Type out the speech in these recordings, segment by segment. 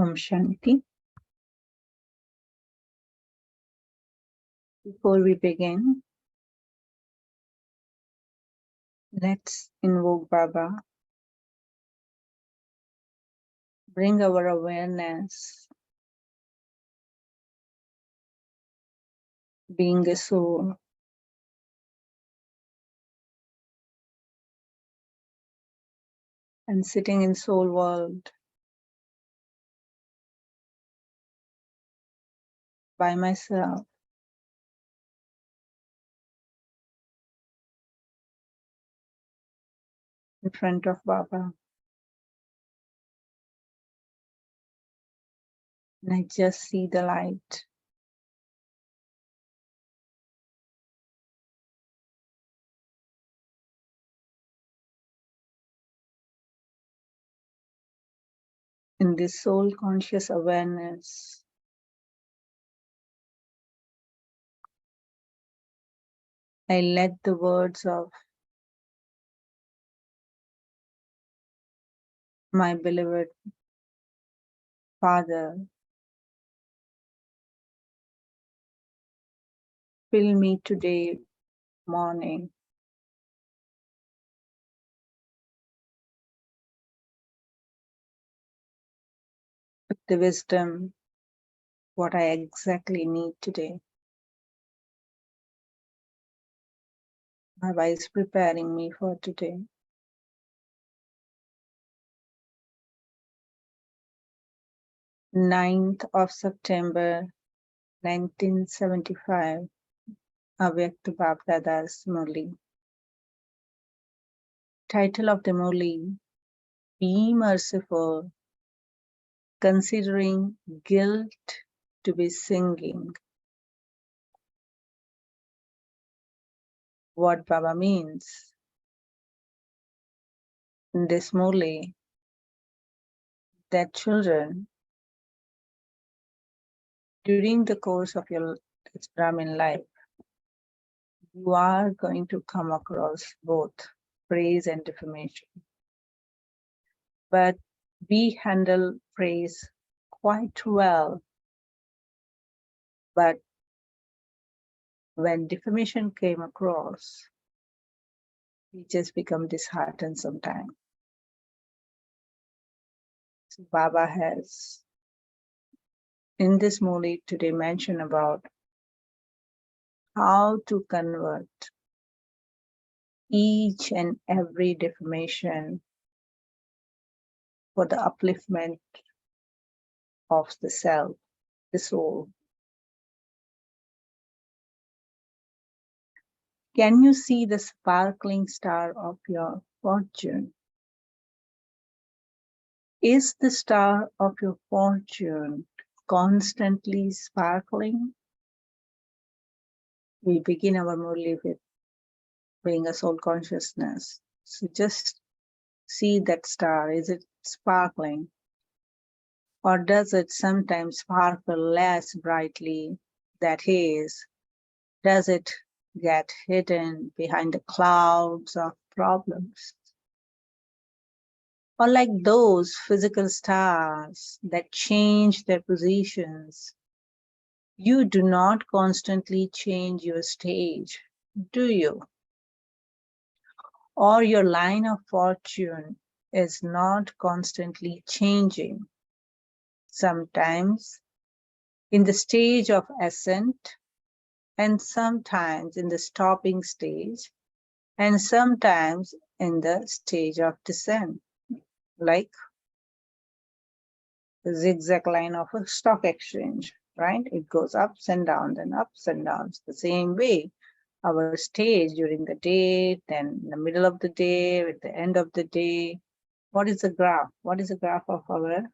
Om Shanti. Before we begin, let's invoke Baba. Bring our awareness, being a soul, and sitting in soul world by myself. In front of Baba. And I just see the light. In this soul conscious awareness, I let the words of my beloved Father fill me today morning. With the wisdom, what I exactly need today. Baba is preparing me for today. 9th of September, 1975, Avyakta Bapdada's Murli. Title of the Murli, Be Merciful, Considering Guilt to be Singing. What Baba means in this Murli, that children, during the course of your Brahmin life, you are going to come across both praise and defamation. But we handle praise quite well. But when defamation came across, we just become disheartened sometimes. So Baba has, in this Murli today, mentioned about how to convert each and every defamation for the upliftment of the self, the soul. Can you see the sparkling star of your fortune? Is the star of your fortune constantly sparkling? We begin our Murli with being a soul consciousness. So just see that star. Is it sparkling? Or does it sometimes sparkle less brightly? That is, does it get hidden behind the clouds of problems? Or like those physical stars that change their positions, you do not constantly change your stage, do you? Or your line of fortune is not constantly changing. Sometimes in the stage of ascent, and sometimes in the stopping stage, and sometimes in the stage of descent, like the zigzag line of a stock exchange, right? It goes ups and downs and ups and downs. The same way, our stage during the day, then in the middle of the day, at the end of the day. What is the graph? What is the graph of our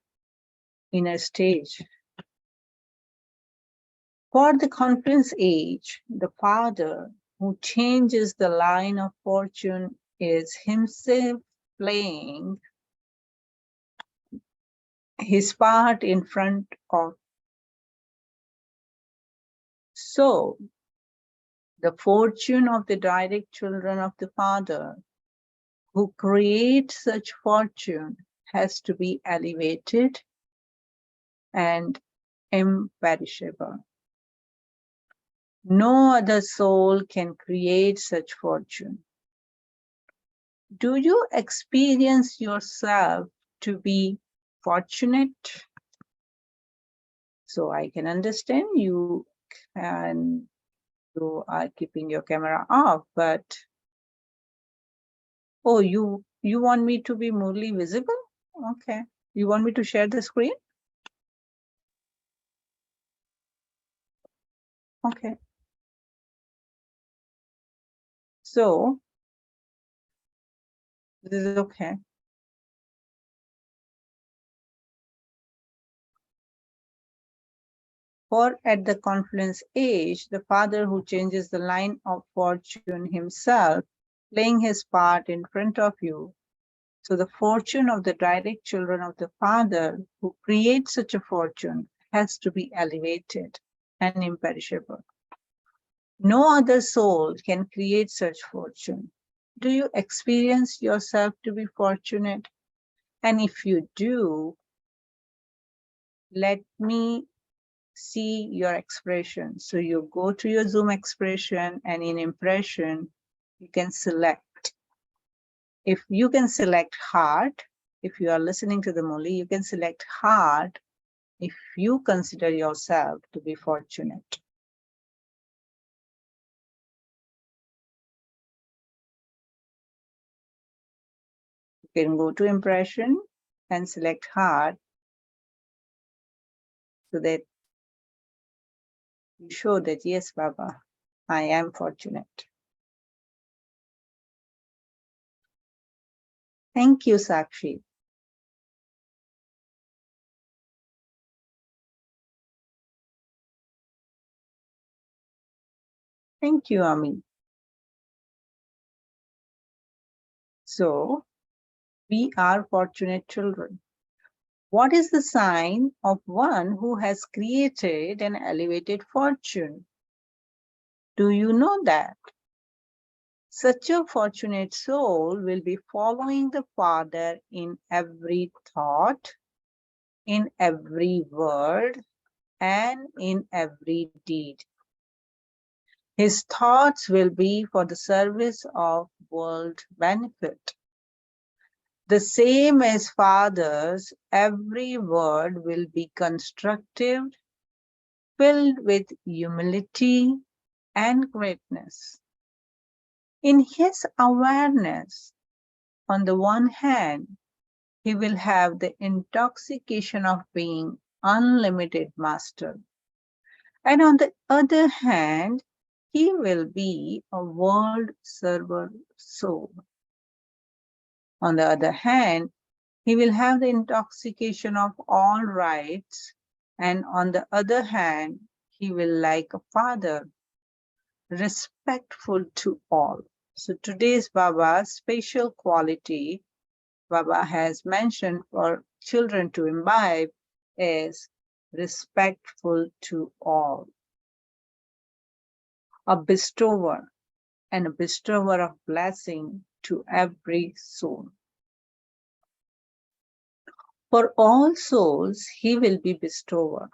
inner stage? For the conference age, the Father who changes the line of fortune is himself playing his part in front of. So, the fortune of the direct children of the Father who create such fortune has to be elevated and imperishable. No other soul can create such fortune. Do you experience yourself to be fortunate? So I can understand you and you are keeping your camera off, but oh, you want me to be Murli visible? Okay. You want me to share the screen? Okay. So this is okay. For at the confluence age, the father who changes the line of fortune himself, playing his part in front of you. So the fortune of the direct children of the father who creates such a fortune has to be elevated and imperishable. No other soul can create such fortune. Do you experience yourself to be fortunate? And if you do, let me see your expression. So you go to your Zoom expression, and in impression, you can select. If you can select heart, if you are listening to the Murli, you can select heart if you consider yourself to be fortunate. You can go to impression and select heart so that you show that, yes, Baba, I am fortunate. Thank you, Sakshi. Thank you, Ami. So, we are fortunate children. What is the sign of one who has created an elevated fortune? Do you know that? Such a fortunate soul will be following the Father in every thought, in every word, and in every deed. His thoughts will be for the service of world benefit. The same as Father's, every word will be constructive, filled with humility and greatness. In his awareness, on the one hand, he will have the intoxication of being unlimited master. And on the other hand, he will be a world server soul. On the other hand, he will have the intoxication of all rights. And on the other hand, he will, like a father, respectful to all. So today's Baba's special quality Baba has mentioned for children to imbibe is respectful to all. A bestower and a bestower of blessing to every soul. For all souls, he will be bestower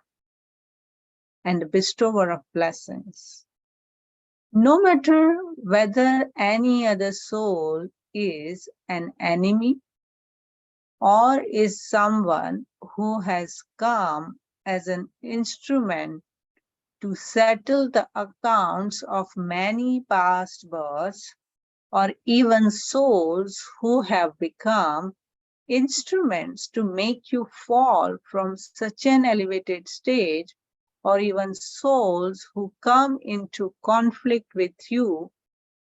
and a bestower of blessings. No matter whether any other soul is an enemy or is someone who has come as an instrument to settle the accounts of many past births, or even souls who have become instruments to make you fall from such an elevated stage, or even souls who come into conflict with you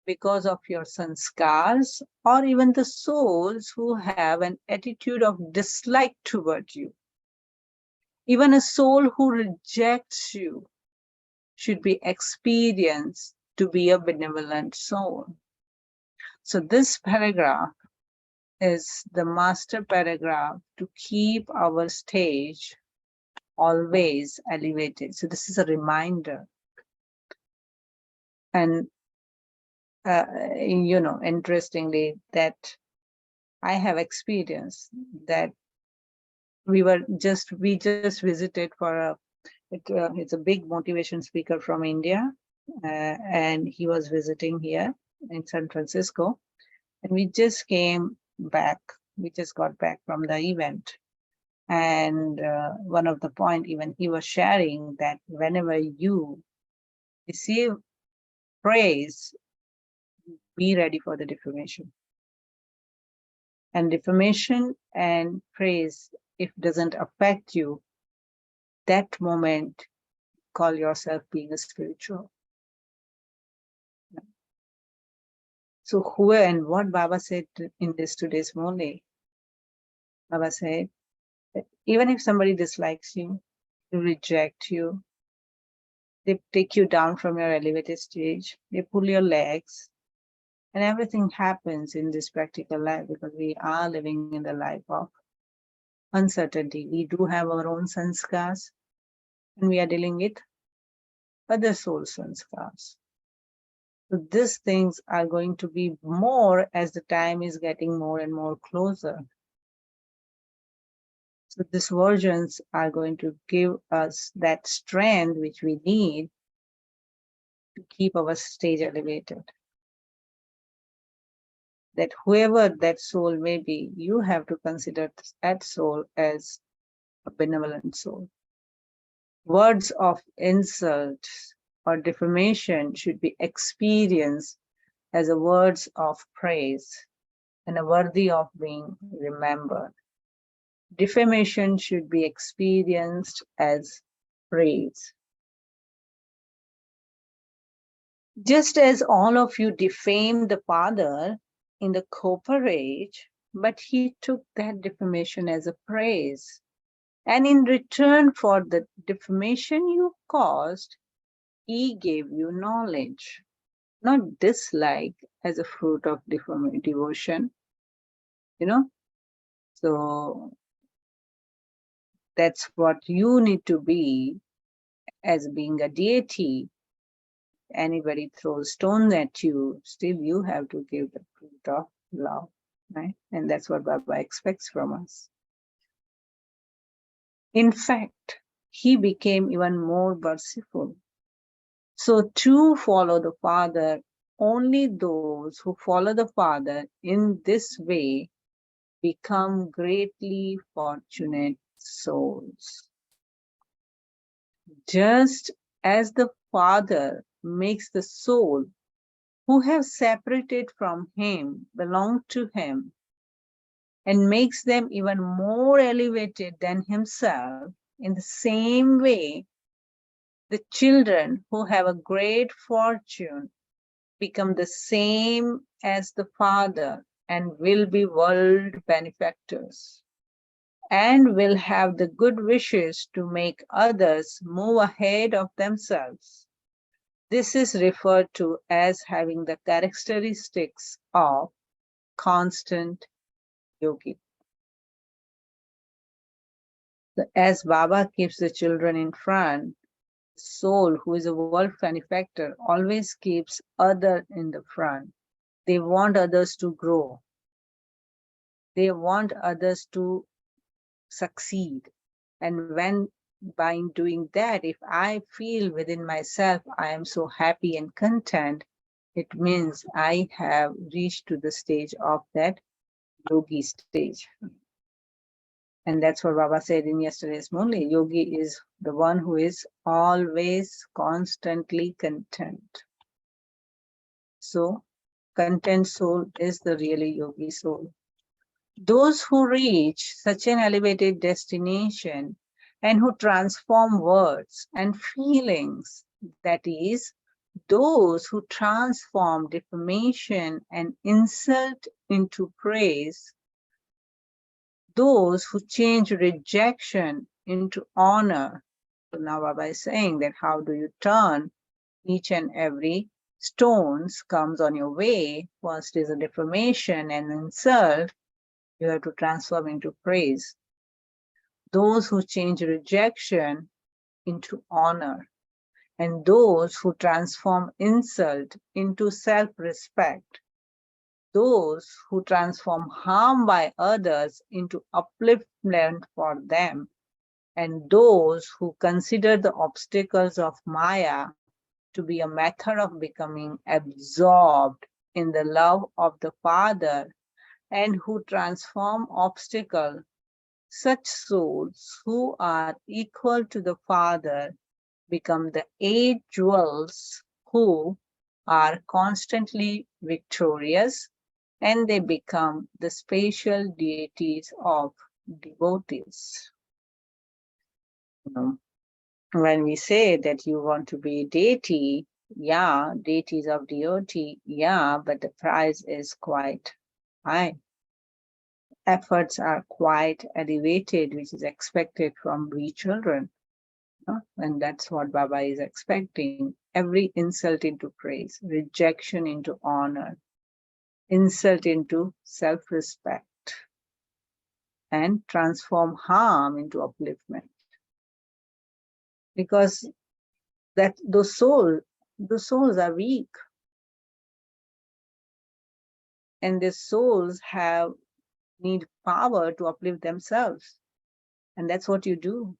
because of your sanskars, or even the souls who have an attitude of dislike toward you. Even a soul who rejects you should be experienced to be a benevolent soul. So this paragraph is the master paragraph to keep our stage always elevated. So this is a reminder. And, interestingly, that I have experienced that we just visited for it's a big motivation speaker from India, and he was visiting here in San Francisco, and we just came back. We just got back from the event, and one of the point, even he was sharing that whenever you receive praise, be ready for the defamation. And defamation and praise, if doesn't affect you, that moment, call yourself being a spiritual. So who and what Baba said in this today's Murli, Baba said, that even if somebody dislikes you, they reject you, they take you down from your elevated stage, they pull your legs, and everything happens in this practical life because we are living in the life of uncertainty. We do have our own sanskars, and we are dealing with other soul sanskars. So these things are going to be more as the time is getting more and more closer. So these versions are going to give us that strength which we need to keep our stage elevated. That whoever that soul may be, you have to consider that soul as a benevolent soul. Words of insult or defamation should be experienced as a words of praise and are worthy of being remembered. Defamation should be experienced as praise. Just as all of you defamed the father in the Copper Age, but he took that defamation as a praise. And in return for the defamation you caused, he gave you knowledge, not dislike as a fruit of devotion, So that's what you need to be as being a deity. Anybody throws stones at you, still you have to give the fruit of love, right? And that's what Baba expects from us. In fact, he became even more merciful. So to follow the Father, only those who follow the Father in this way become greatly fortunate souls. Just as the Father makes the soul who have separated from him belong to him and makes them even more elevated than himself, in the same way, the children who have a great fortune become the same as the Father and will be world benefactors and will have the good wishes to make others move ahead of themselves. This is referred to as having the characteristics of constant yogi. So as Baba keeps the children in front, the soul who is a world benefactor always keeps others in the front. They want others to grow. They want others to succeed. And when by doing that, if I feel within myself, I am so happy and content, it means I have reached to the stage of that yogi stage. And that's what Baba said in yesterday's Murli. Yogi is the one who is always constantly content. So content soul is the really yogi soul. Those who reach such an elevated destination and who transform words and feelings, that is, those who transform defamation and insult into praise, those who change rejection into honor. So now Baba is saying that how do you turn each and every stones comes on your way? First is a defamation and insult. You have to transform into praise. Those who change rejection into honor, and those who transform insult into self-respect, those who transform harm by others into upliftment for them, and those who consider the obstacles of Maya to be a method of becoming absorbed in the love of the Father, and who transform obstacles, such souls who are equal to the Father become the 8 jewels who are constantly victorious, and they become the spatial deities of devotees. You know, when we say that you want to be deity, yeah, deities of devotee, yeah, but the price is quite high. Efforts are quite elevated, which is expected from we children. And that's what Baba is expecting. Every insult into praise, rejection into honor, insult into self-respect, and transform harm into upliftment. Because that those souls are weak. And the souls need power to uplift themselves. And that's what you do.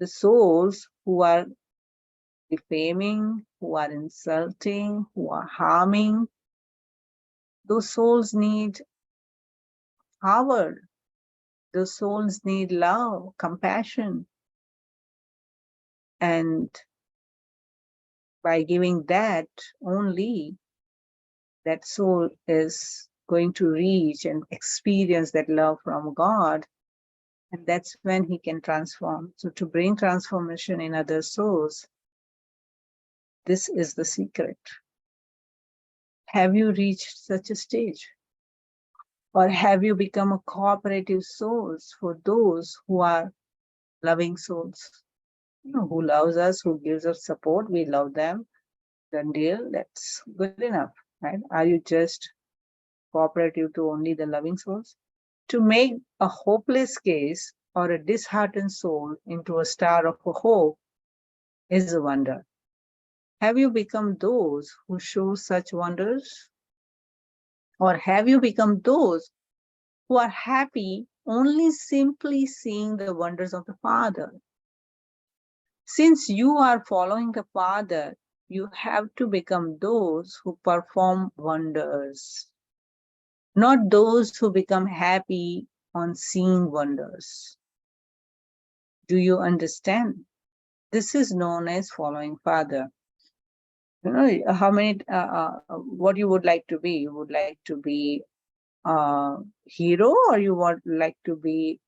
The souls who are defaming, who are insulting, who are harming, those souls need power. Those souls need love, compassion. And by giving that only, that soul is going to reach and experience that love from God. And that's when he can transform. So to bring transformation in other souls, this is the secret. Have you reached such a stage? Or have you become a cooperative souls for those who are loving souls? Who loves us, who gives us support, we love them. Done deal, that's good enough, right? Are you just cooperative to only the loving souls? To make a hopeless case or a disheartened soul into a star of a hope is a wonder. Have you become those who show such wonders? Or have you become those who are happy only simply seeing the wonders of the Father? Since you are following the Father, you have to become those who perform wonders, not those who become happy on seeing wonders. Do you understand? This is known as following Father. You know, how many, what you would like to be? You would like to be a hero, or you would like to be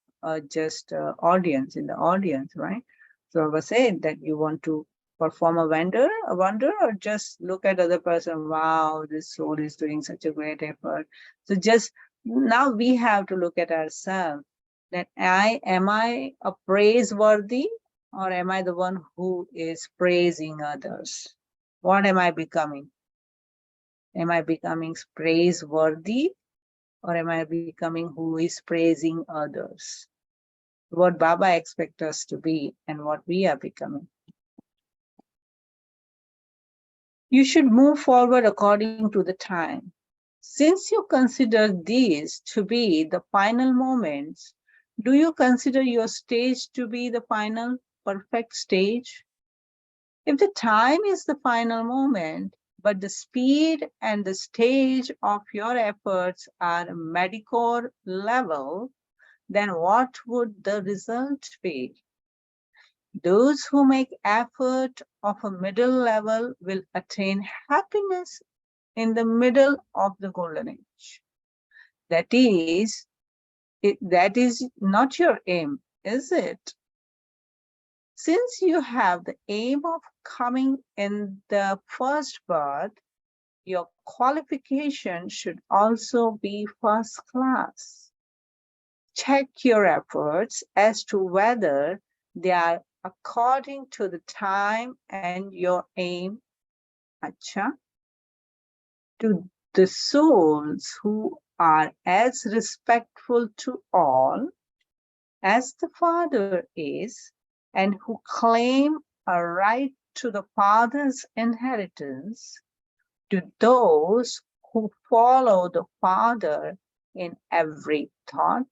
just audience, in the audience, right? So I was saying that you want to perform a wonder, or just look at other person, wow, this soul is doing such a great effort. So just now we have to look at ourselves, that am I a praiseworthy, or am I the one who is praising others? What am I becoming? Am I becoming praiseworthy, or am I becoming who is praising others? What Baba expects us to be and what we are becoming. You should move forward according to the time. Since you consider these to be the final moments, do you consider your stage to be the final perfect stage? If the time is the final moment, but the speed and the stage of your efforts are mediocre level, then what would the result be? Those who make effort of a middle level will attain happiness in the middle of the golden age. That is not your aim, is it? Since you have the aim of coming in the first birth, your qualification should also be first class. Check your efforts as to whether they are according to the time and your aim. Acha. To the souls who are as respectful to all as the Father is, and who claim a right to the Father's inheritance, to those who follow the Father in every thought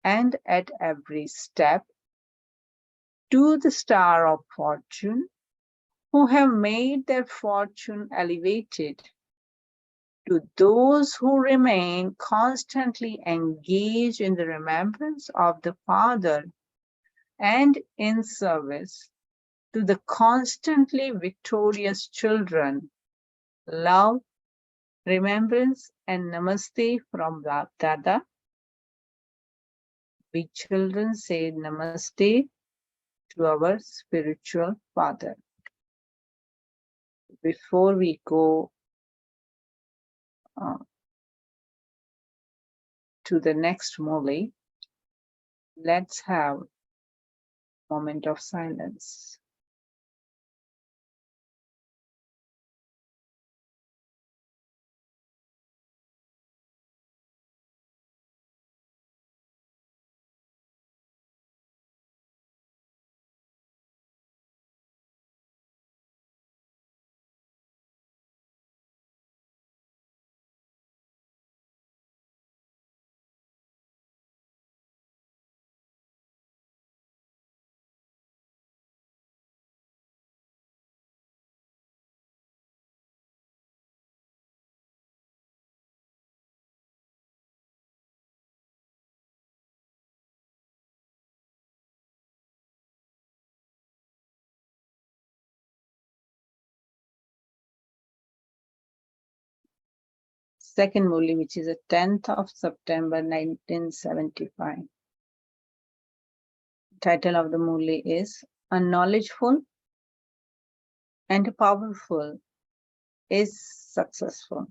and at every step, to the star of fortune, who have made their fortune elevated, to those who remain constantly engaged in the remembrance of the Father and in service, to the constantly victorious children, love, remembrance, and namaste from Dada. We children say namaste to our spiritual father. Before we go to the next Murli, let's have a moment of silence. Second Murli, which is the 10th of September 1975. Title of the Murli is "A Knowledgeful and Powerful is Successful."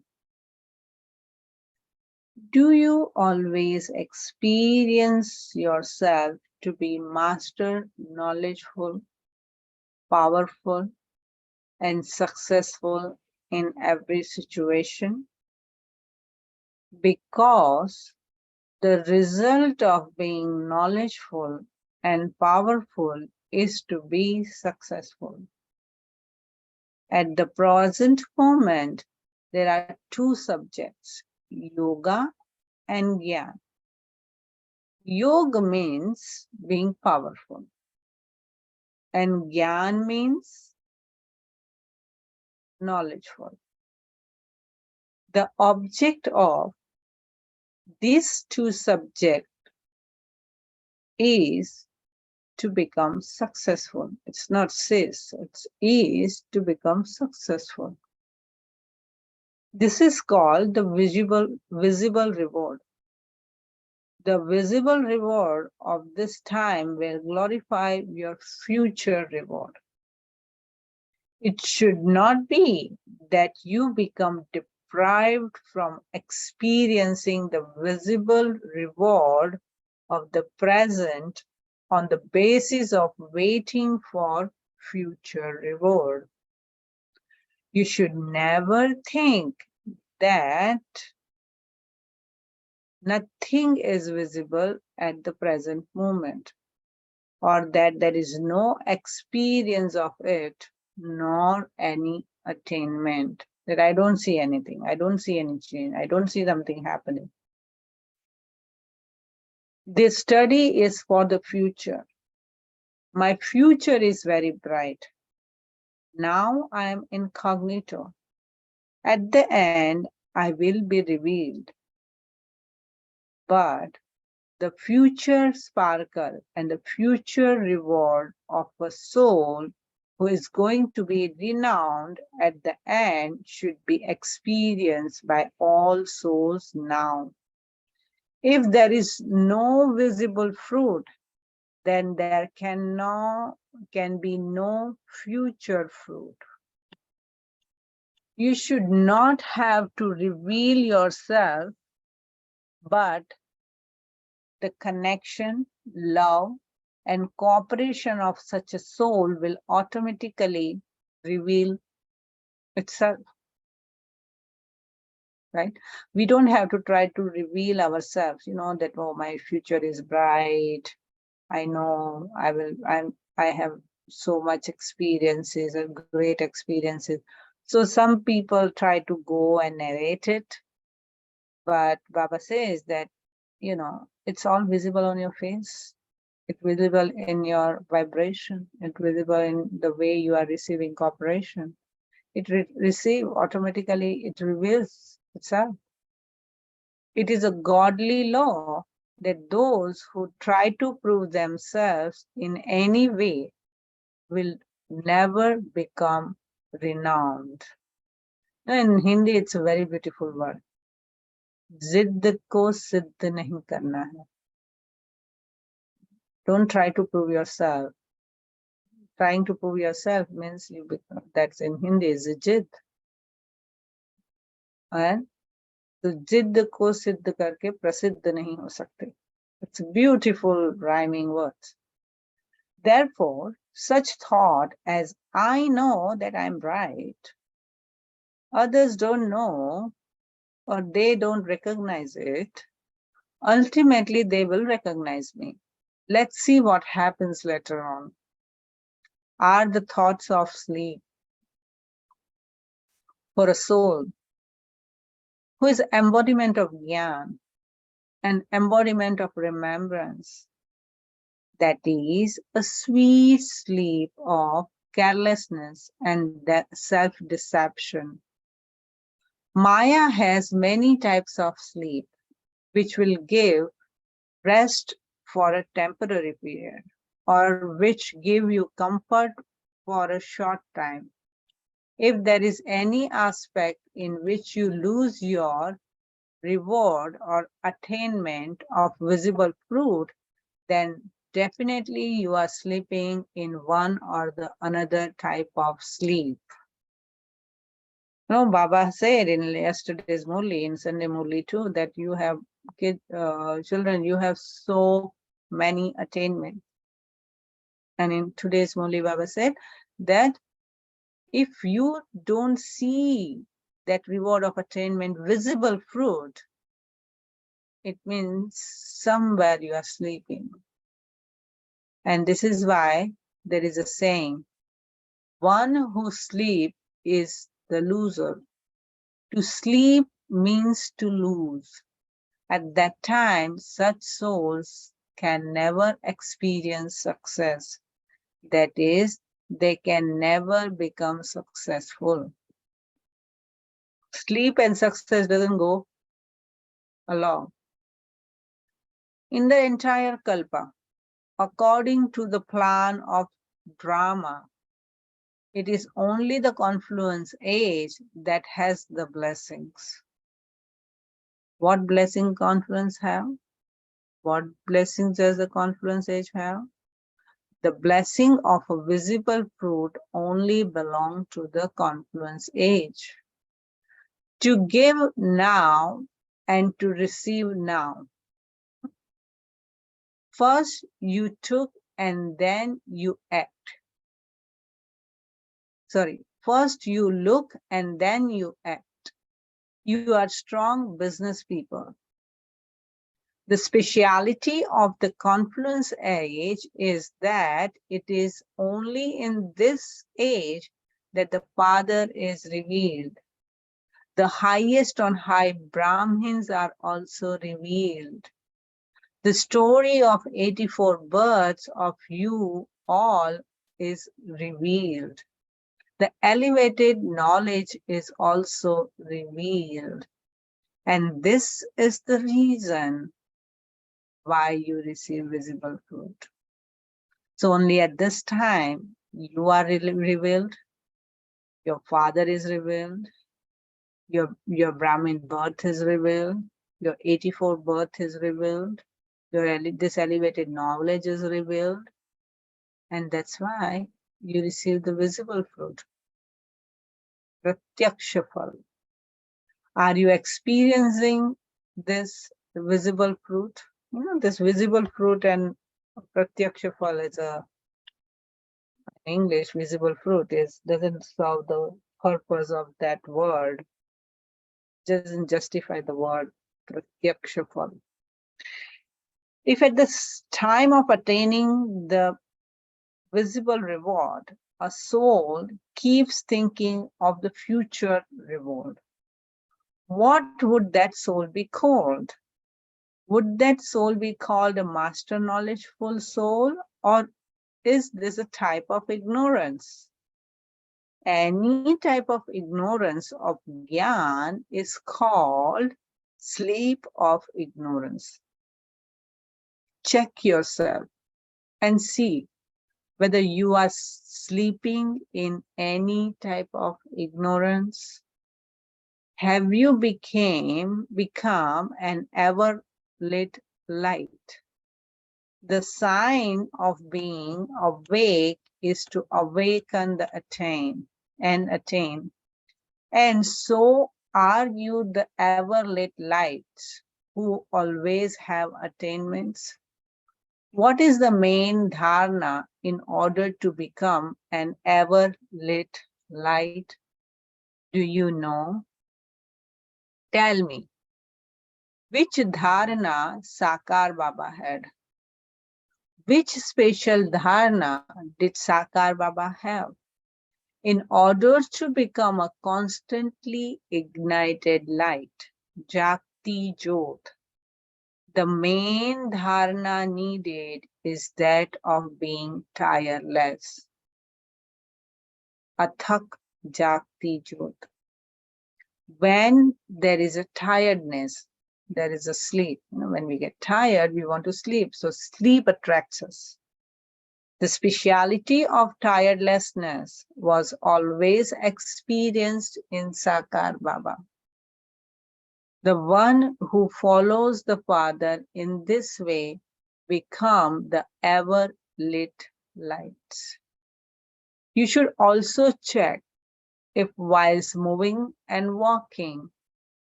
Do you always experience yourself to be master, knowledgeful, powerful, and successful in every situation? Because the result of being knowledgeful and powerful is to be successful. At the present moment, there are two subjects, yoga and Gyan. Yoga means being powerful, and Gyan means knowledgeful. The object of these two subjects is to become successful. It's not cis, it is to become successful. This is called the visible reward. The visible reward of this time will glorify your future reward. It should not be that you become deprived from experiencing the visible reward of the present on the basis of waiting for future reward. You should never think that nothing is visible at the present moment, or that there is no experience of it, nor any attainment. That I don't see anything, I don't see any change, I don't see something happening. This study is for the future. My future is very bright. Now I am incognito. At the end, I will be revealed. But the future sparkle and the future reward of a soul who is going to be renowned at the end should be experienced by all souls now. If there is no visible fruit, then there can be no future fruit. You should not have to reveal yourself, but the connection, love, and cooperation of such a soul will automatically reveal itself. Right? We don't have to try to reveal ourselves, that, oh, my future is bright. I know I have so much experiences and great experiences. So some people try to go and narrate it, but Baba says that, it's all visible on your face. It's visible in your vibration. It's visible in the way you are receiving cooperation. It receive automatically, it reveals itself. It is a godly law that those who try to prove themselves in any way will never become renowned. Now, in Hindi, it's a very beautiful word. Zidd ko siddh nahi karna hai. Don't try to prove yourself. Trying to prove yourself means you become, that's in Hindi is jidd. And तो जिद्द को सिद्ध करके प्रसिद्ध नहीं हो सकते. It's a beautiful rhyming words. Therefore, such thought as I know that I'm right, others don't know or they don't recognize it, ultimately they will recognize me. Let's see what happens later on. Are the thoughts of sleep for a soul who is embodiment of Gyan, an embodiment of remembrance, that is a sweet sleep of carelessness and self-deception. Maya has many types of sleep, which will give rest for a temporary period, or which give you comfort for a short time. If there is any aspect in which you lose your reward or attainment of visible fruit, then definitely you are sleeping in one or the another type of sleep. No, Baba said in yesterday's Murli, in Sunday Murli too, that you have children, you have so many attainments. And in today's Murli, Baba said that if you don't see that reward of attainment, visible fruit, it means somewhere you are sleeping. And this is why there is a saying, one who sleeps is the loser. To sleep means to lose. At that time, such souls can never experience success. That is, they can never become successful. Sleep and success doesn't go along. In the entire Kalpa, according to the plan of drama, it is only the confluence age that has the blessings. What blessing confluence have? What blessings does the confluence age have? The blessing of a visible fruit only belongs to the confluence age. To give now and to receive now. First you took and then you act. First you look and then you act. You are strong business people. The speciality of the confluence age is that it is only in this age that the Father is revealed. The highest on high Brahmins are also revealed. The story of 84 births of you all is revealed. The elevated knowledge is also revealed. And this is the reason why you receive visible fruit. So only at this time, you are revealed, your Father is revealed, your Brahmin birth is revealed, your 84 birth is revealed, this elevated knowledge is revealed, and that's why you receive the visible fruit. Pratyaksha phal. Are you experiencing this visible fruit? This visible fruit and pratyaksha phal is in English, visible fruit doesn't solve the purpose of that word, doesn't justify the word pratyaksha phal. If at the time of attaining the visible reward, a soul keeps thinking of the future reward. What would that soul be called? Would that soul be called a master knowledgeful soul, or is this a type of ignorance? Any type of ignorance of Gyan is called sleep of ignorance. Check yourself and see whether you are sleeping in any type of ignorance. Have you become an ever lit light? The sign of being awake is to awaken the attain. And so are you the ever lit lights who always have attainments? What is the main dharana in order to become an ever lit light? Do you know? Tell me, which dharana Sakar Baba had? Which special dharana did Sakar Baba have? In order to become a constantly ignited light, Jagti Jyot, the main dharana needed is that of being tireless. Athak Jagti Jyot. When there is a tiredness, there is a sleep. When we get tired, we want to sleep. So sleep attracts us. The speciality of tirelessness was always experienced in Sakar Baba. The one who follows the Father in this way become the ever lit lights. You should also check if whilst moving and walking,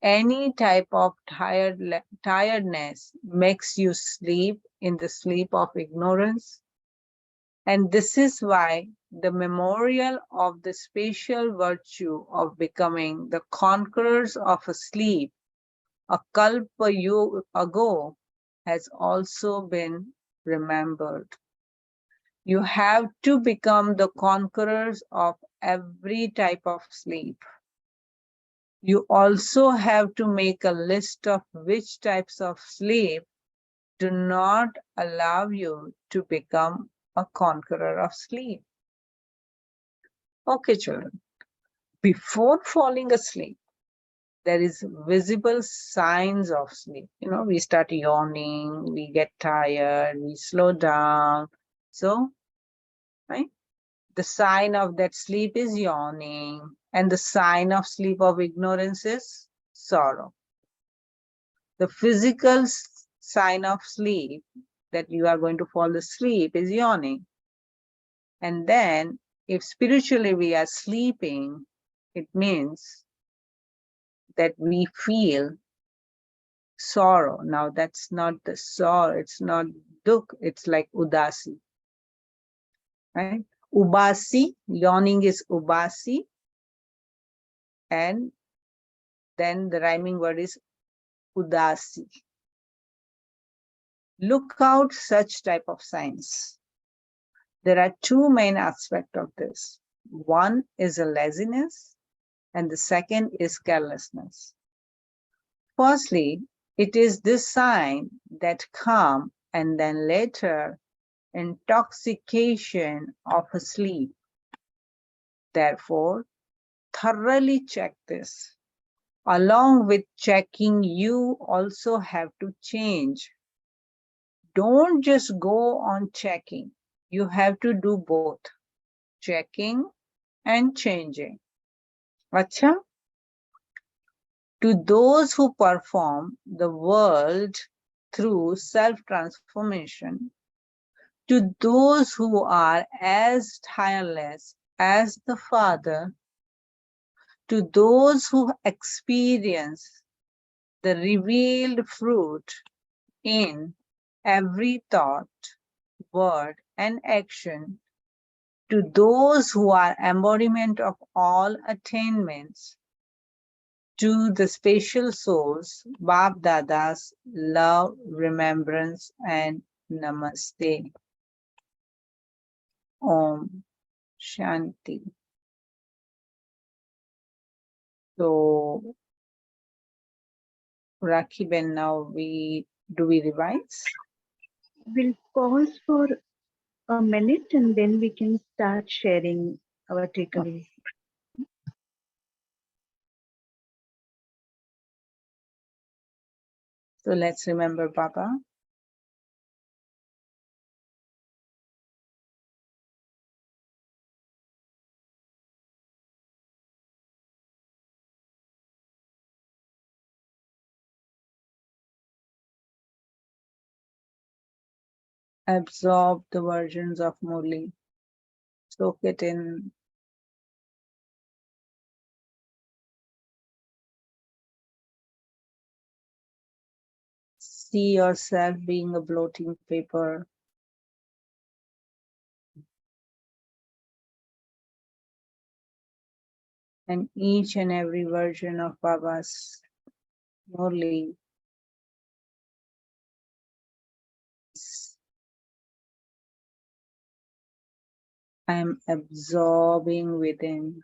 any type of tiredness makes you sleep in the sleep of ignorance. And this is why the memorial of the special virtue of becoming the conquerors of sleep a kalpa ago has also been remembered. You have to become the conquerors of every type of sleep. You also have to make a list of which types of sleep do not allow you to become a conqueror of sleep. Okay, children. Before falling asleep, there is visible signs of sleep. We start yawning, we get tired, we slow down. So, right? The sign of that sleep is yawning, and the sign of sleep of ignorance is sorrow. The physical sign of sleep that you are going to fall asleep is yawning. And then, if spiritually we are sleeping, it means that we feel sorrow. Now that's not the sorrow, it's not dukh, it's like udasi. Right? Ubasi, yawning is ubasi, and then the rhyming word is udasi. Look out such type of signs. There are two main aspects of this. One is a laziness, and the second is carelessness. Firstly, it is this sign that calm and then later intoxication of sleep. Therefore, thoroughly check this. Along with checking, you also have to change. Don't just go on checking. You have to do both, checking and changing. Acha? To those who perform the world through self-transformation, to those who are as tireless as the Father, to those who experience the revealed fruit in every thought, word, and action, to those who are embodiment of all attainments, to the spatial souls, Bab Dada's love, remembrance, and namaste. Om Shanti. So, Rakhi Ben, now we revise? We'll pause for a minute and then we can start sharing our takeaways. So let's remember Baba. Absorb the versions of Murli. Soak it in. See yourself being a bloating paper. And each and every version of Baba's Murli I am absorbing within.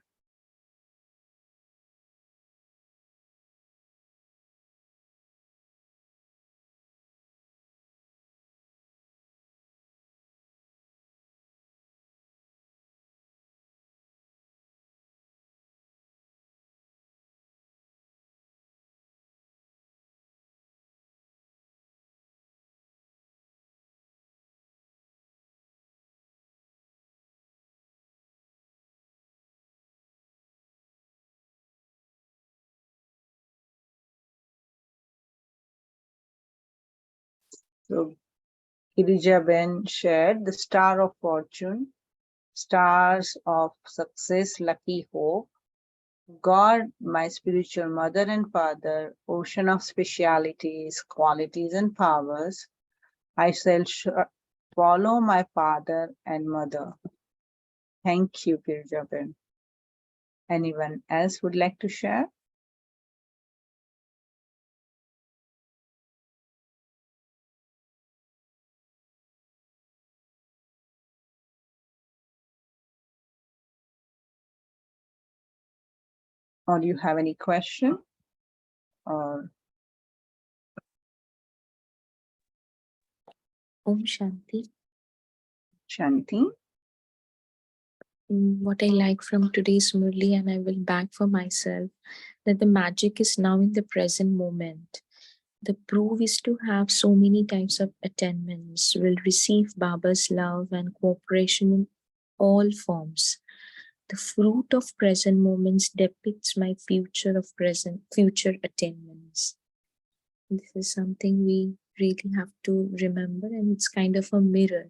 So Girija Ben shared the star of fortune, stars of success, lucky hope, God, my spiritual mother and father, ocean of specialities, qualities and powers, I shall follow my father and mother. Thank you, Girija Ben. Anyone else would like to share? Or do you have any question? Or Om Shanti. Shanti? What I like from today's Murli, and I will back for myself, that the magic is now in the present moment. The proof is to have so many types of attainments, will receive Baba's love and cooperation in all forms. The fruit of present moments depicts my future of future attainments. This is something we really have to remember, and it's kind of a mirror.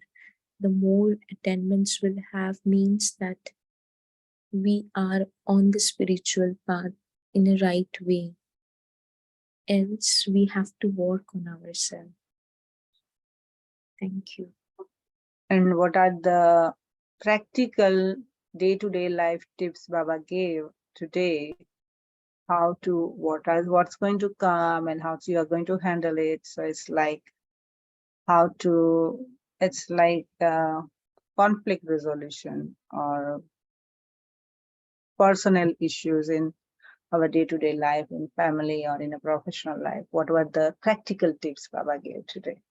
The more attainments we'll have means that we are on the spiritual path in a right way. Else we have to work on ourselves. Thank you. And what are the practical day-to-day life tips Baba gave today? How to, what's going to come and how you are going to handle it. So it's like it's like conflict resolution or personal issues in our day-to-day life, in family or in a professional life. What were the practical tips Baba gave today?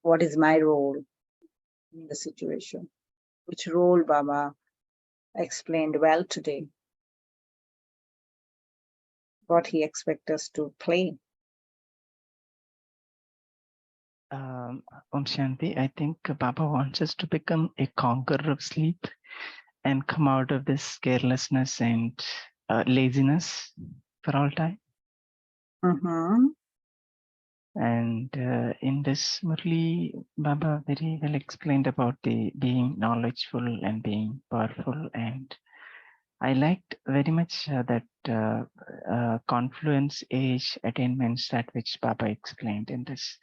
What is my role in the situation? Which role Baba explained well today? What he expects us to play? Om Shanti, I think Baba wants us to become a conqueror of sleep and come out of this carelessness and laziness for all time. Mm-hmm. And in this Murli, Baba very well explained about the being knowledgeful and being powerful. And I liked very much that confluence age attainments, that which Baba explained in this.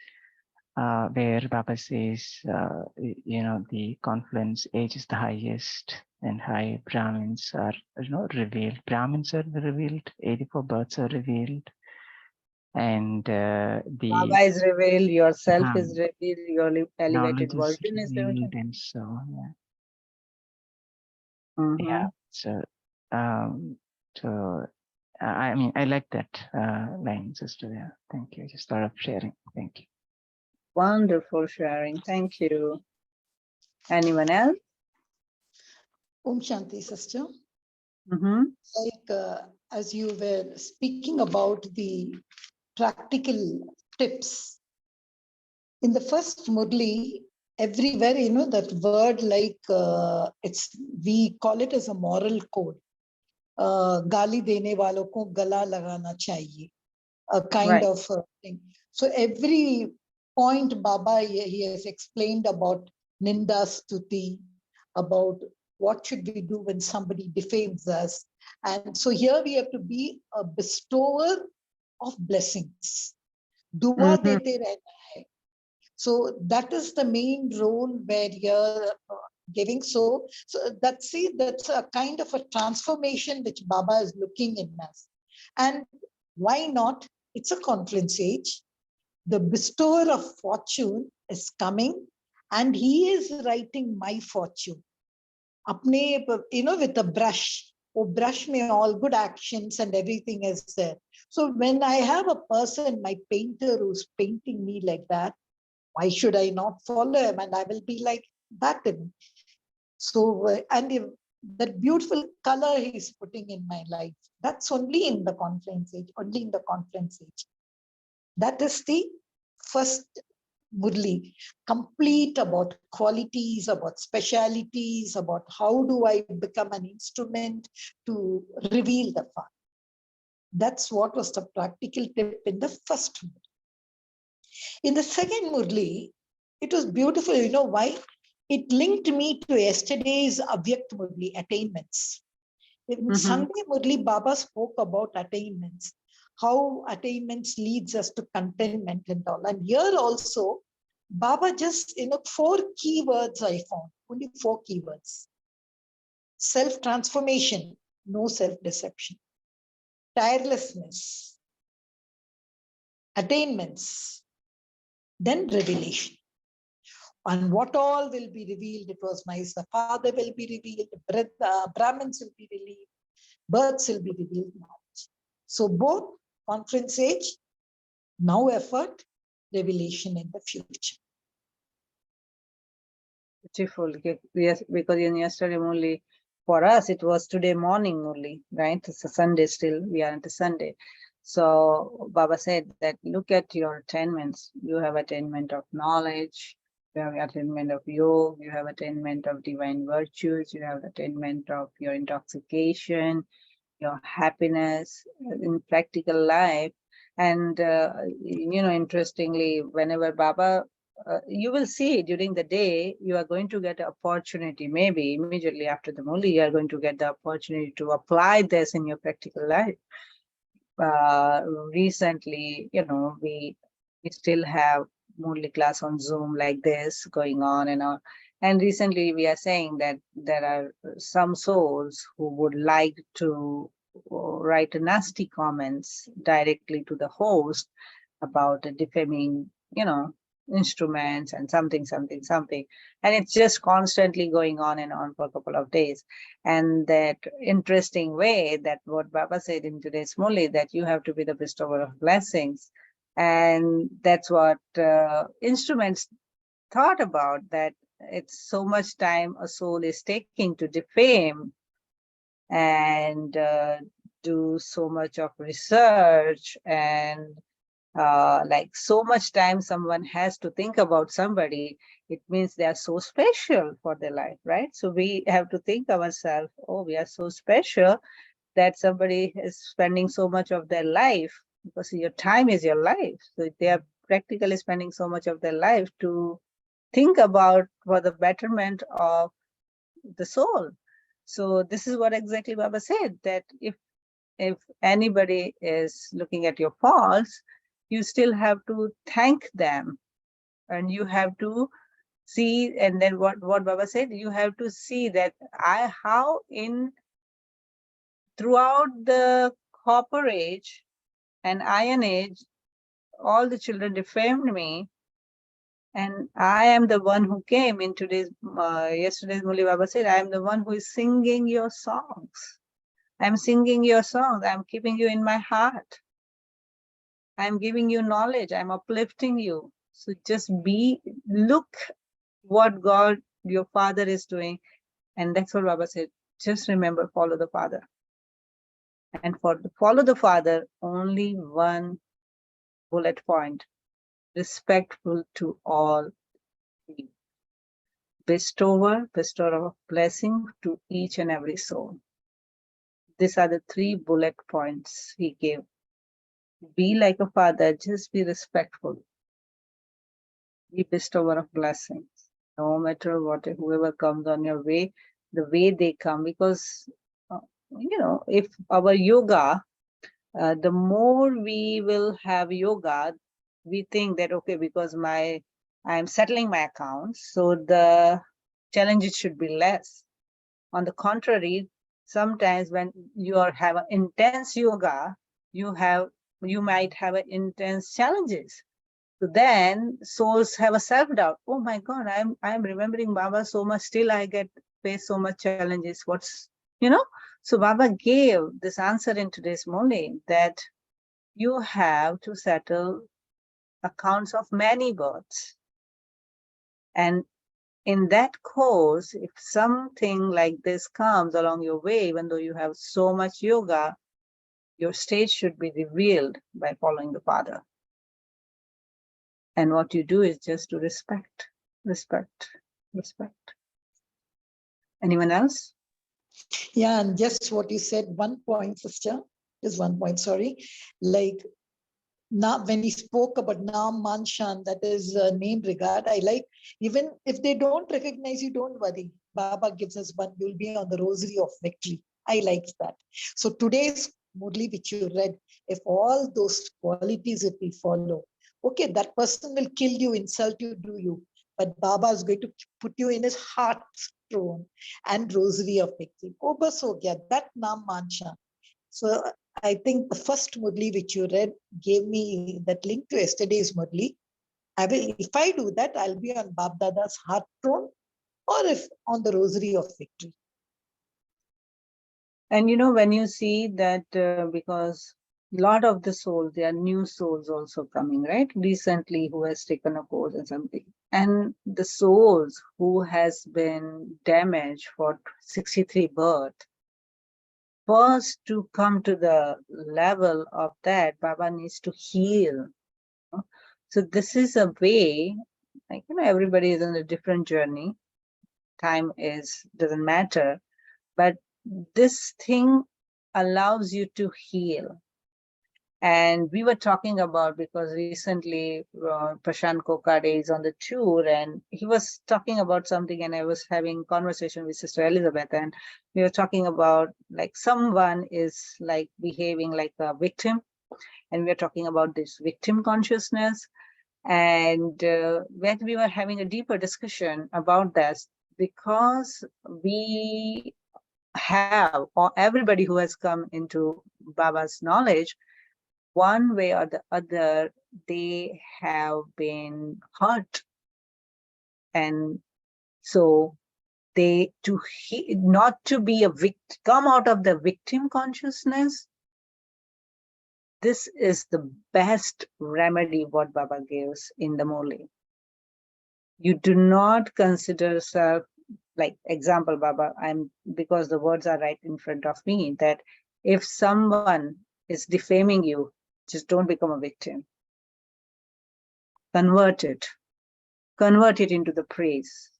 Where Baba says, the confluence age is the highest, and high Brahmins are, revealed. Brahmins are revealed, 84 births are revealed, and Baba is revealed, yourself is revealed, your elevated knowledge is version is revealed, revealed. and so on. Yeah. Yeah. So, I mean, I like that line, sister. Yeah. Thank you. Just thought of sharing. Thank you. Wonderful sharing. Thank you. Anyone else? Om Shanti, sister. Mm-hmm. Like as you were speaking about the practical tips, in the first Murli, everywhere, that word like we call it as a moral code. Gali dene walon ko gala lagana chahiye. A kind of thing. So every point Baba, he has explained about Ninda Stuti, about what should we do when somebody defames us. And so here we have to be a bestower of blessings. Dua dete rehna hai. So that is the main role where you're giving. So that's a kind of a transformation which Baba is looking in us. And why not? It's a conference age. The bestower of fortune is coming and he is writing my fortune. Apne, with a brush. Oh, brush me all good actions and everything is there. So when I have a person, my painter who's painting me like that, why should I not follow him? And I will be like that. So, and if that beautiful color he's putting in my life, that's only in the conference age, only in the conference age. That is the first Murli, complete about qualities, about specialities, about how do I become an instrument to reveal the Father. That's what was the practical tip in the first Murli. In the second Murli, it was beautiful. You know why? It linked me to yesterday's Avyakt Murli, attainments. In Sunday Murli, Baba spoke about attainments, how attainments leads us to contentment and all. And here also, Baba just, 4 keywords I found, only 4 keywords. Self-transformation, no self-deception. Tirelessness, attainments, then revelation. And what all will be revealed? It was nice. The Father will be revealed, Brahmins will be revealed, births will be revealed now. So both conference age, now effort, revelation in the future. Beautiful. Yes, because in yesterday only, for us, it was today morning only, right? It's a Sunday still. We are into Sunday. So Baba said that look at your attainments. You have attainment of knowledge. You have attainment of yoga. You have attainment of divine virtues. You have attainment of your intoxication, your happiness in practical life. And, interestingly, whenever Baba, you will see during the day, you are going to get an opportunity, maybe immediately after the Murli, you are going to get the opportunity to apply this in your practical life. Recently, we still have Murli class on Zoom like this going on and on. And recently we are saying that there are some souls who would like to write nasty comments directly to the host about defaming, instruments and something. And it's just constantly going on and on for a couple of days. And that interesting way that what Baba said in today's Murli, that you have to be the bestower of blessings. And that's what instruments thought about, that it's so much time a soul is taking to defame and do so much of research and like so much time someone has to think about somebody. It means they are so special for their life, right? So we have to think ourselves, oh, we are so special that somebody is spending so much of their life, because your time is your life. So they are practically spending so much of their life to think about for the betterment of the soul. So this is what exactly Baba said, that if anybody is looking at your faults, you still have to thank them, and you have to see. And then what Baba said, you have to see that how throughout the copper age and iron age, all the children defamed me, And I am the one who came in today's, yesterday's Murli Baba said, I am the one who is singing your songs. I'm singing your songs. I'm keeping you in my heart. I'm giving you knowledge. I'm uplifting you. So just look what God, your Father is doing. And that's what Baba said. Just remember, follow the Father. And follow the Father, only one bullet point: respectful to all. Bestower of blessing to each and every soul. These are the 3 bullet points he gave. Be like a father, just be respectful. Be bestower of blessings. No matter what, whoever comes on your way, the way they come, because, if our yoga, the more we will have yoga, we think that, okay, because I'm settling my accounts, so the challenges should be less. On the contrary, sometimes when you have an intense yoga, you might have intense challenges. So then souls have a self-doubt. Oh my God, I'm remembering Baba so much, still I face so much challenges. So Baba gave this answer in today's morning, that you have to settle accounts of many births. And in that course, if something like this comes along your way, even though you have so much yoga, your stage should be revealed by following the Father. And what you do is just to respect. Anyone else? Yeah, and just what you said, one point, sister, just one point, sorry. Like, now when he spoke about Nam Manshan, that is name regard, I like, even if they don't recognize you, don't worry. Baba gives us one, you'll be on the rosary of victory. I like that. So today's Murli which you read, if all those qualities that we follow, okay, that person will kill you, insult you, do you, but Baba is going to put you in his heart's throne and rosary of victory. Oh, bas ho gaya, that Nam Manshan. So I think the first Murli which you read gave me that link to yesterday's Murli. If I do that, I'll be on Bab Dada's heart throne, or if on the rosary of victory. And when you see that, because a lot of the souls, there are new souls also coming, right? Recently, who has taken a course and something. And the souls who has been damaged for 63 birth, first to come to the level of that, Baba needs to heal. So this is a way, like, everybody is on a different journey. Time doesn't matter, but this thing allows you to heal. And we were talking about, because recently Prashant Kokade is on the tour, and he was talking about something, and I was having conversation with Sister Elizabeth, and we were talking about, like, someone is like behaving like a victim, and we are talking about this victim consciousness. And when we were having a deeper discussion about this, because we have, or everybody who has come into Baba's knowledge, one way or the other, they have been hurt. And so not to be a victim, come out of the victim consciousness, this is the best remedy what Baba gives in the Murli. You do not consider yourself, like, example, Baba, because the words are right in front of me, that if someone is defaming you, just don't become a victim. Convert it into the praise.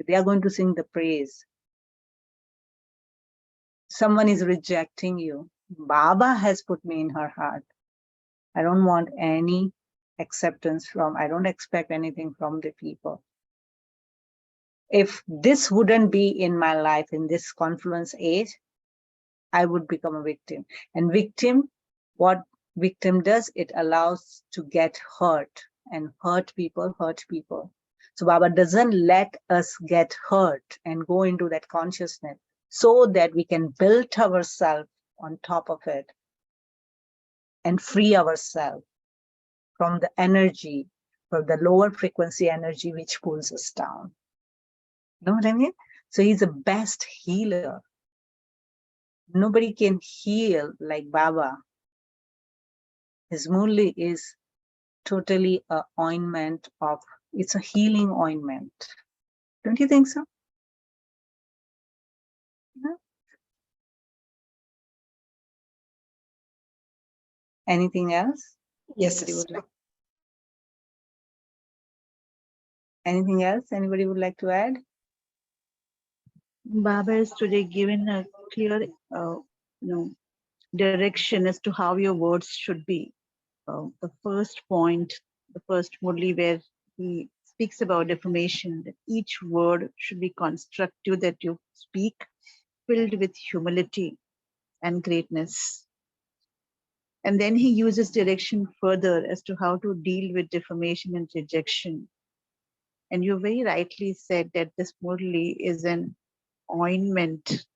They are going to sing the praise. Someone is rejecting you. Baba has put me in her heart. I don't want any acceptance I don't expect anything from the people. If this wouldn't be in my life in this confluence age, I would become a victim. And what victim does, it allows to get hurt, and hurt people. So Baba doesn't let us get hurt and go into that consciousness, so that we can build ourselves on top of it and free ourselves from the energy, for the lower frequency energy which pulls us down. You know what I mean? So he's the best healer. Nobody can heal like Baba. His Murli is totally a ointment of, it's a healing ointment. Don't you think so? No? Anything else? Yes, Anybody would sister. like, anything else anybody would like to add? Baba is today given a clear direction as to how your words should be. The first point, the first Murli, where he speaks about defamation, that each word should be constructive, that you speak filled with humility and greatness. And then he uses direction further as to how to deal with defamation and rejection. And you very rightly said that this Murli is an ointment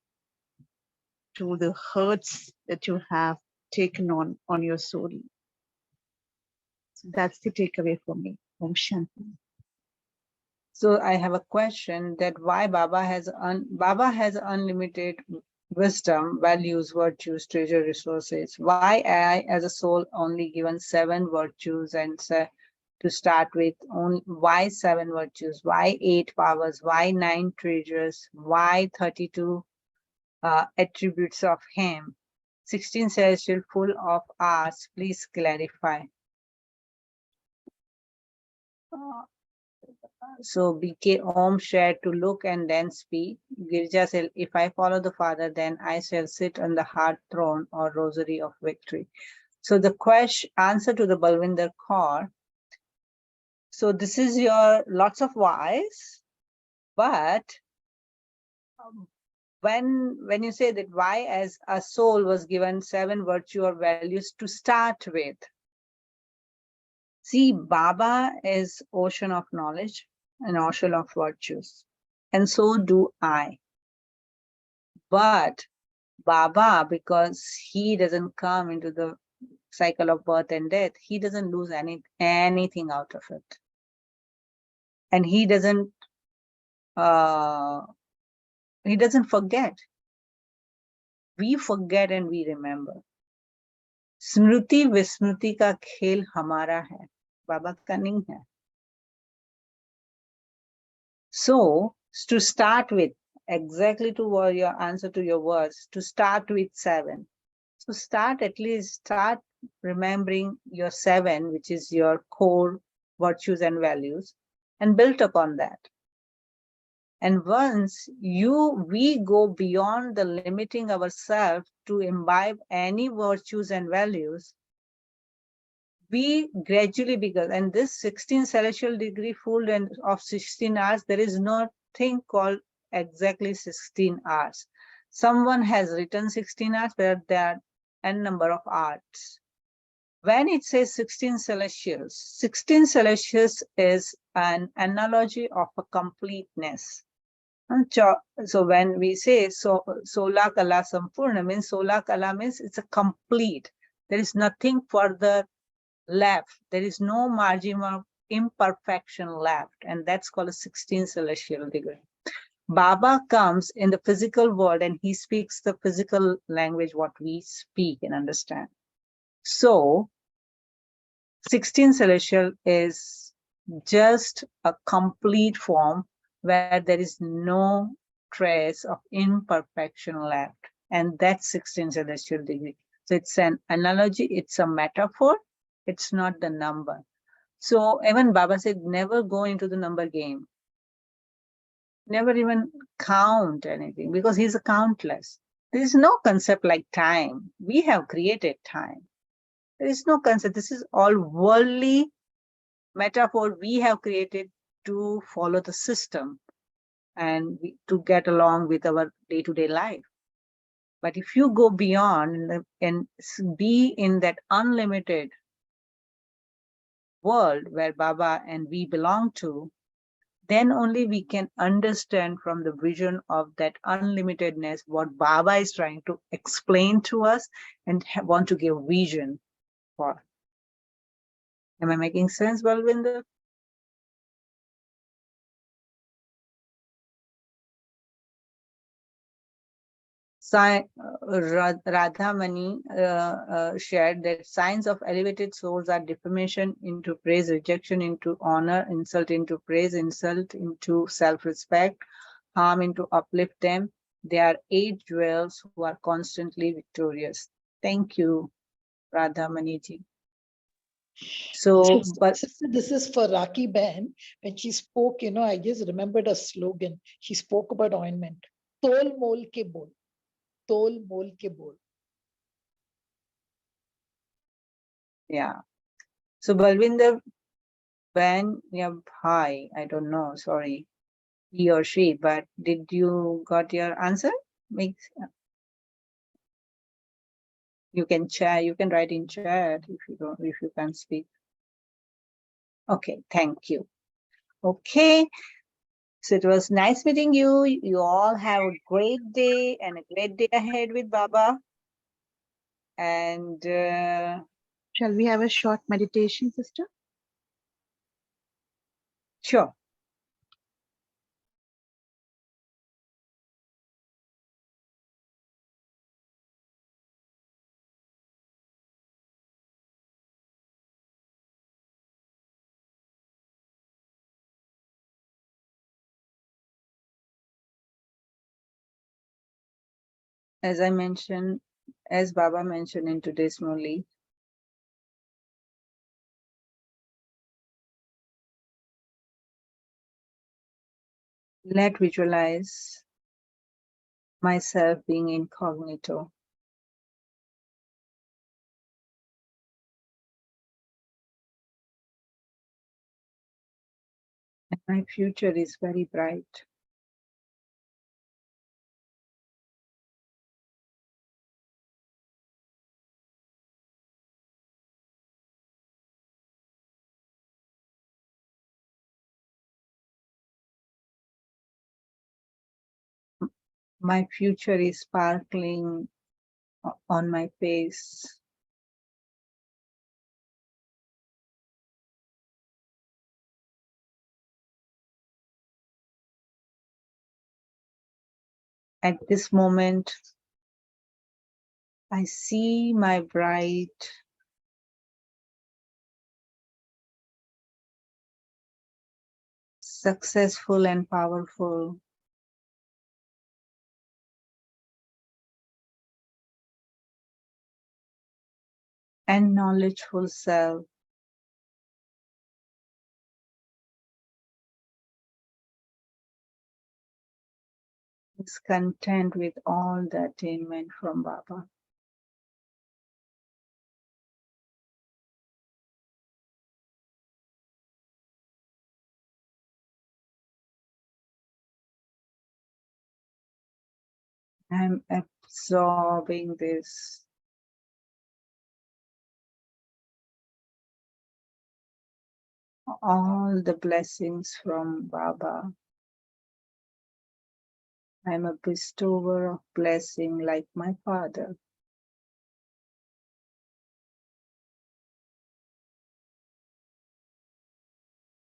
to the hurts that you have taken on your soul. So that's the takeaway for me. Om Shanti. So I have a question that why Baba has unlimited wisdom, values, virtues, treasure, resources. Why I as a soul only given 7 virtues and to start with, only why 7 virtues? Why 8 powers? Why 9 treasures? Why 32 attributes of him? 16 celestial full of arts. Please clarify. So BK Om shared to look and then speak. Girija said, if I follow the Father, then I shall sit on the heart throne or rosary of victory. So the answer to the Balwinder Kaur. So this is your lots of whys, but when you say that why as a soul was given 7 virtue or values to start with. See, Baba is ocean of knowledge, an ocean of virtues, and so do I. But Baba, because he doesn't come into the cycle of birth and death, he doesn't lose anything out of it. And he doesn't forget. We forget and we remember. Smriti Vismriti ka khel hamara hai. Baba ka nahi hai. So, to start with, exactly to your answer to your words, to start with 7. So start remembering your 7, which is your core virtues and values, and build upon that. And once we go beyond the limiting ourselves to imbibe any virtues and values, we gradually become, and this 16 celestial degree full and of 16 hours, there is no thing called exactly 16 hours. Someone has written 16 hours, where there are n number of arts. When it says 16 celestials is an analogy of a completeness. So when we say Sola Kala Sampurna, means Sola Kala means it's a complete. There is nothing further left. There is no margin of imperfection left. And that's called a 16 celestial degree. Baba comes in the physical world and he speaks the physical language, what we speak and understand. So 16 celestial is just a complete form where there is no trace of imperfection left. And that's 16 celestial degree. So it's an analogy, it's a metaphor, it's not the number. So even Baba said, never go into the number game. Never even count anything, because he's a countless. There is no concept like time. We have created time. There is no concept. This is all worldly metaphor we have created to follow the system and to get along with our day-to-day life. But if you go beyond and be in that unlimited world where Baba and we belong to, then only we can understand from the vision of that unlimitedness what Baba is trying to explain to us and want to give vision for. Am I making sense, Balwinder? Radhamani shared that signs of elevated souls are defamation into praise, rejection into honor, insult into praise, insult into self-respect, harm into uplift them. They are 8 jewels who are constantly victorious. Thank you, Radhamani ji. So, but Sister, this is for Raki Ben. When she spoke, I just remembered a slogan. She spoke about ointment. Tol mol ke bol. Tol mol ke bol. yeah. So Balwinder Ben Bhai, I don't know, sorry, he or she, but did you got your answer? You can chat, you can write in chat if you can't speak. Okay, thank you. Okay. So it was nice meeting you. You all have a great day and a great day ahead with Baba. And Shall we have a short meditation, sister? sure. As I mentioned, as Baba mentioned in today's Murli, let visualize myself being incognito. And my future is very bright. My future is sparkling on my face. At this moment, I see my bright, successful and powerful and knowledgeful self is content with all the attainment from Baba. I'm absorbing this. All the blessings from Baba. I'm a bestower of blessing like my father.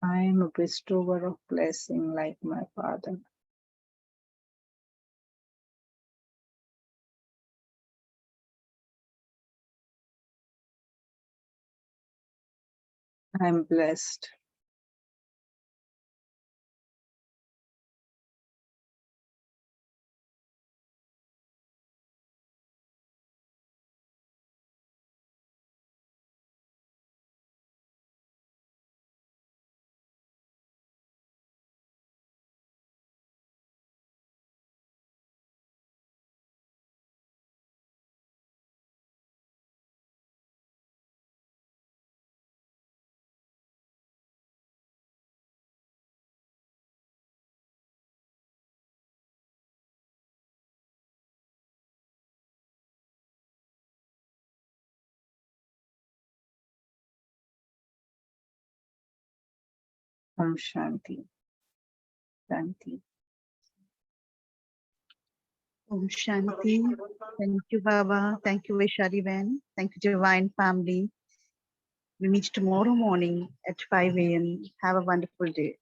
I am a bestower of blessing like my father. I'm blessed. Om Shanti. Shanti. Om Shanti. Thank you, Baba. Thank you, Vaishali Ben. Thank you, Divine Family. We meet tomorrow morning at 5 a.m. Have a wonderful day.